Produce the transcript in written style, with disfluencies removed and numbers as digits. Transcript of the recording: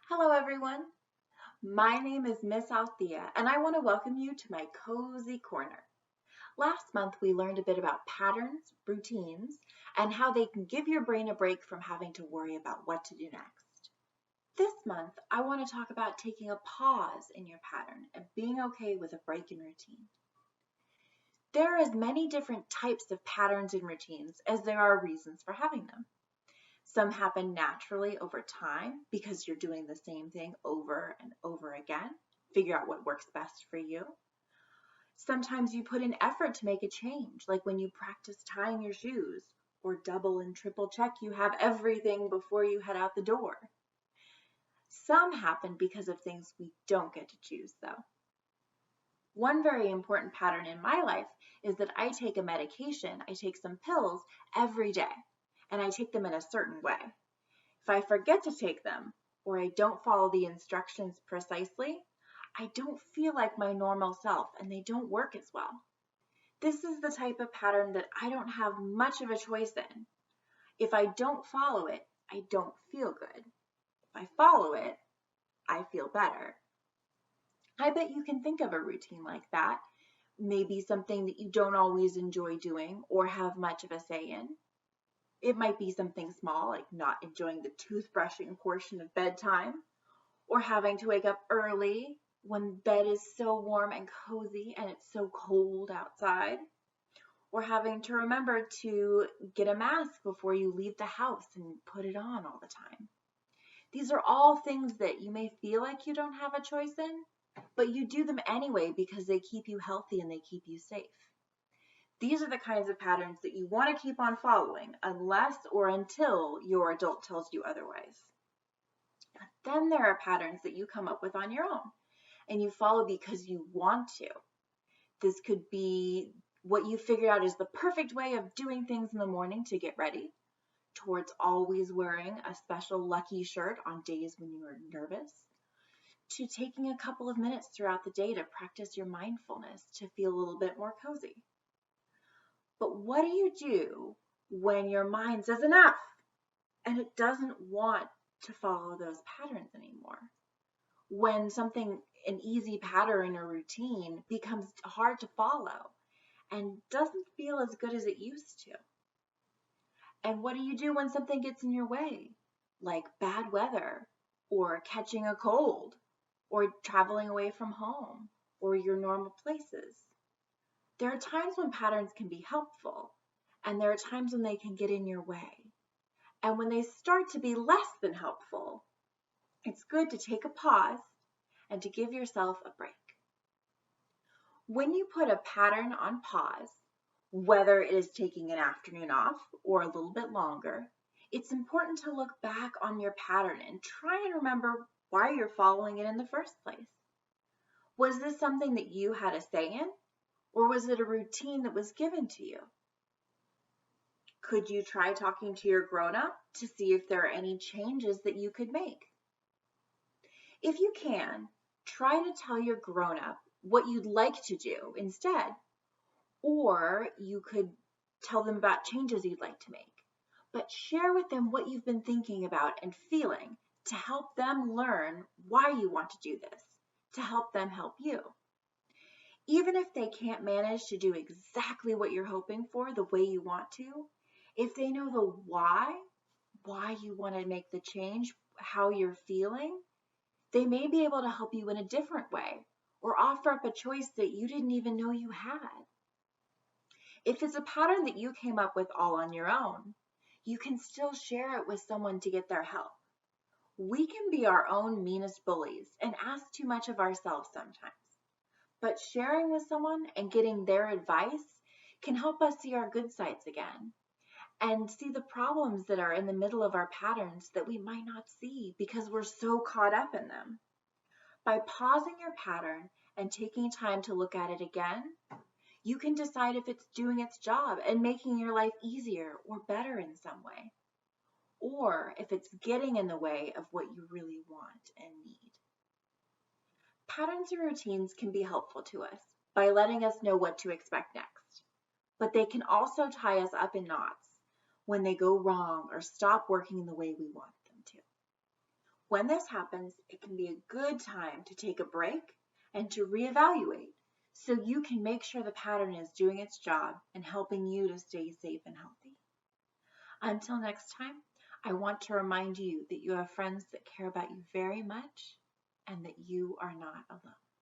Hello everyone, my name is Miss Althea and I want to welcome you to my cozy corner. Last month we learned a bit about patterns, routines, and how they can give your brain a break from having to worry about what to do next. This month I want to talk about taking a pause in your pattern and being okay with a break in routine. There are as many different types of patterns and routines as there are reasons for having them. Some happen naturally over time because you're doing the same thing over and over again. Figure out what works best for you. Sometimes you put in effort to make a change, like when you practice tying your shoes or double and triple check you have everything before you head out the door. Some happen because of things we don't get to choose, though. One very important pattern in my life is that I take a medication, I take some pills every day, and I take them in a certain way. If I forget to take them or I don't follow the instructions precisely, I don't feel like my normal self and they don't work as well. This is the type of pattern that I don't have much of a choice in. If I don't follow it, I don't feel good. If I follow it, I feel better. I bet you can think of a routine like that, maybe something that you don't always enjoy doing or have much of a say in. It might be something small, like not enjoying the toothbrushing portion of bedtime, or having to wake up early when bed is so warm and cozy and it's so cold outside, or having to remember to get a mask before you leave the house and put it on all the time. These are all things that you may feel like you don't have a choice in, but you do them anyway because they keep you healthy and they keep you safe. These are the kinds of patterns that you want to keep on following unless or until your adult tells you otherwise. Then there are patterns that you come up with on your own and you follow because you want to. This could be what you figured out is the perfect way of doing things in the morning to get ready, towards always wearing a special lucky shirt on days when you are nervous, to taking a couple of minutes throughout the day to practice your mindfulness to feel a little bit more cozy. But what do you do when your mind says enough and it doesn't want to follow those patterns anymore? When something, an easy pattern or routine, becomes hard to follow and doesn't feel as good as it used to? And what do you do when something gets in your way, like bad weather, or catching a cold, or traveling away from home, or your normal places? There are times when patterns can be helpful, and there are times when they can get in your way. And when they start to be less than helpful, it's good to take a pause and to give yourself a break. When you put a pattern on pause, whether it is taking an afternoon off or a little bit longer, it's important to look back on your pattern and try and remember why you're following it in the first place. Was this something that you had a say in, or was it a routine that was given to you? Could you try talking to your grown-up to see if there are any changes that you could make? If you can, try to tell your grown-up what you'd like to do instead, or you could tell them about changes you'd like to make. But share with them what you've been thinking about and feeling to help them learn why you want to do this, to help them help you. Even if they can't manage to do exactly what you're hoping for the way you want to, if they know the why you want to make the change, how you're feeling, they may be able to help you in a different way or offer up a choice that you didn't even know you had. If it's a pattern that you came up with all on your own, you can still share it with someone to get their help. We can be our own meanest bullies and ask too much of ourselves sometimes. But sharing with someone and getting their advice can help us see our good sides again and see the problems that are in the middle of our patterns that we might not see because we're so caught up in them. By pausing your pattern and taking time to look at it again, you can decide if it's doing its job and making your life easier or better in some way, or if it's getting in the way of what you really want and need. Patterns and routines can be helpful to us by letting us know what to expect next, but they can also tie us up in knots when they go wrong or stop working the way we want them to. When this happens, it can be a good time to take a break and to reevaluate so you can make sure the pattern is doing its job and helping you to stay safe and healthy. Until next time, I want to remind you that you have friends that care about you very much and that you are not alone.